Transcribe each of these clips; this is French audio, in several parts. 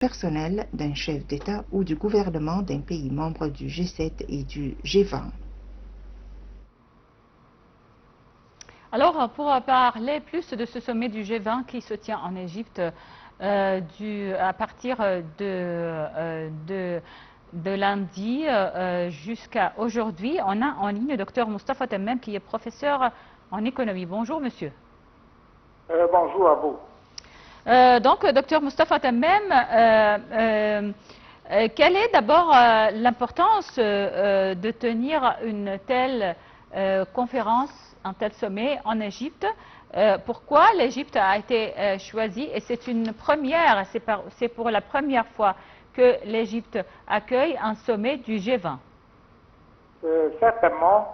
personnel d'un chef d'État ou du gouvernement d'un pays membre du G7 et du G20. Alors, pour parler plus de ce sommet du G20 qui se tient en Égypte à partir de lundi jusqu'à aujourd'hui, on a en ligne le Dr Moustapha Tammem qui est professeur en économie. Bonjour monsieur. Bonjour à vous. Donc, Dr Moustapha Tammem, quelle est d'abord l'importance de tenir une telle conférence, un tel sommet en Égypte? Pourquoi l'Égypte a été choisie? Et c'est une première, c'est pour la première fois que l'Égypte accueille un sommet du G20. Certainement,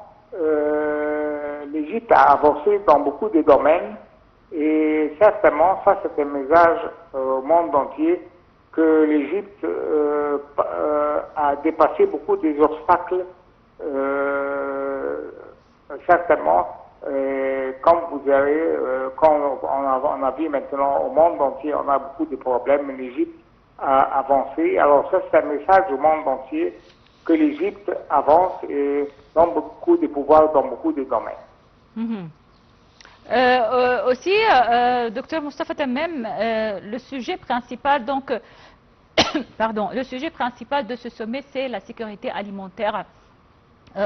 l'Égypte a avancé dans beaucoup de domaines et certainement, ça c'est un message au monde entier que l'Égypte a dépassé beaucoup des obstacles. Certainement, comme vous avez, quand on a vu maintenant au monde entier, on a beaucoup de problèmes, l'Égypte a avancé. Alors ça c'est un message au monde entier que l'Égypte avance et donne beaucoup de pouvoir dans beaucoup de domaines. Aussi, Dr Moustapha Tammem, le sujet principal donc, pardon, le sujet principal de ce sommet, c'est la sécurité alimentaire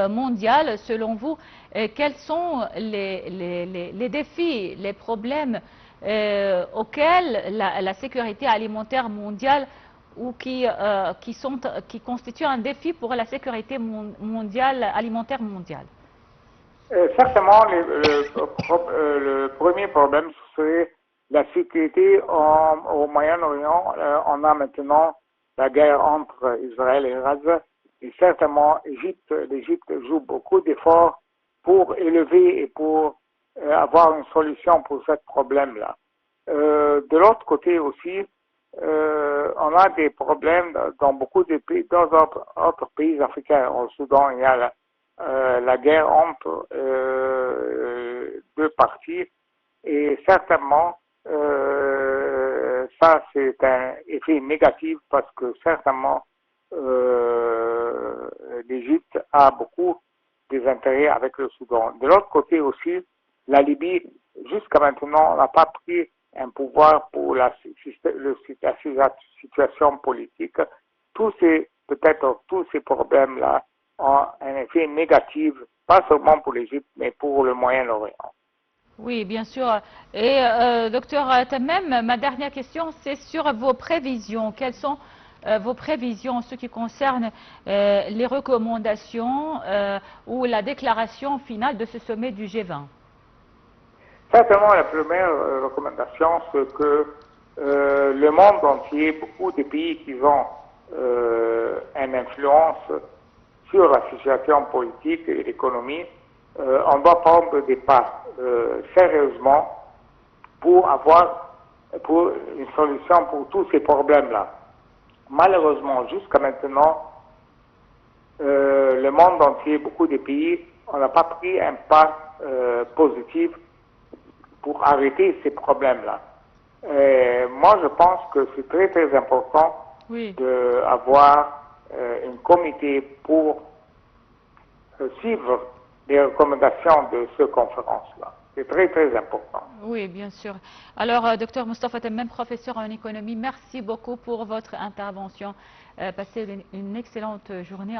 mondiale. Selon vous, quels sont les défis, les problèmes auxquels la sécurité alimentaire mondiale ou qui constituent un défi pour la sécurité alimentaire mondiale? Certainement, le premier problème serait la sécurité au Moyen-Orient. On a maintenant la guerre entre Israël et Gaza. Et certainement, l'Égypte joue beaucoup d'efforts pour élever et pour avoir une solution pour ce problème-là. De l'autre côté aussi, on a des problèmes dans beaucoup de pays, dans d'autres pays africains. Au Soudan, il y a la guerre entre deux parties et certainement ça c'est un effet négatif parce que certainement l'Égypte a beaucoup des intérêts avec le Soudan. De l'autre côté aussi, la Libye, jusqu'à maintenant, n'a pas pris un pouvoir pour la situation politique. Peut-être tous ces problèmes-là ont un effet négatif, pas seulement pour l'Égypte, mais pour le Moyen-Orient. Oui, bien sûr. Et docteur Tammem, ma dernière question, c'est sur vos prévisions. Quelles sont vos prévisions en ce qui concerne les recommandations ou la déclaration finale de ce sommet du G20? Certainement, la première recommandation, c'est que le monde entier, beaucoup de pays qui ont une influence sur la situation politique et l'économie, on doit prendre des pas sérieusement pour une solution pour tous ces problèmes-là. Malheureusement, jusqu'à maintenant, le monde entier, beaucoup de pays, on n'a pas pris un pas positif pour arrêter ces problèmes-là. Moi, je pense que c'est très, très important d'avoir un comité pour suivre les recommandations de cette conférence-là. C'est très, très important. Oui, bien sûr. Alors, docteur Moustapha Tammem, professeur en économie, merci beaucoup pour votre intervention. Passez une excellente journée.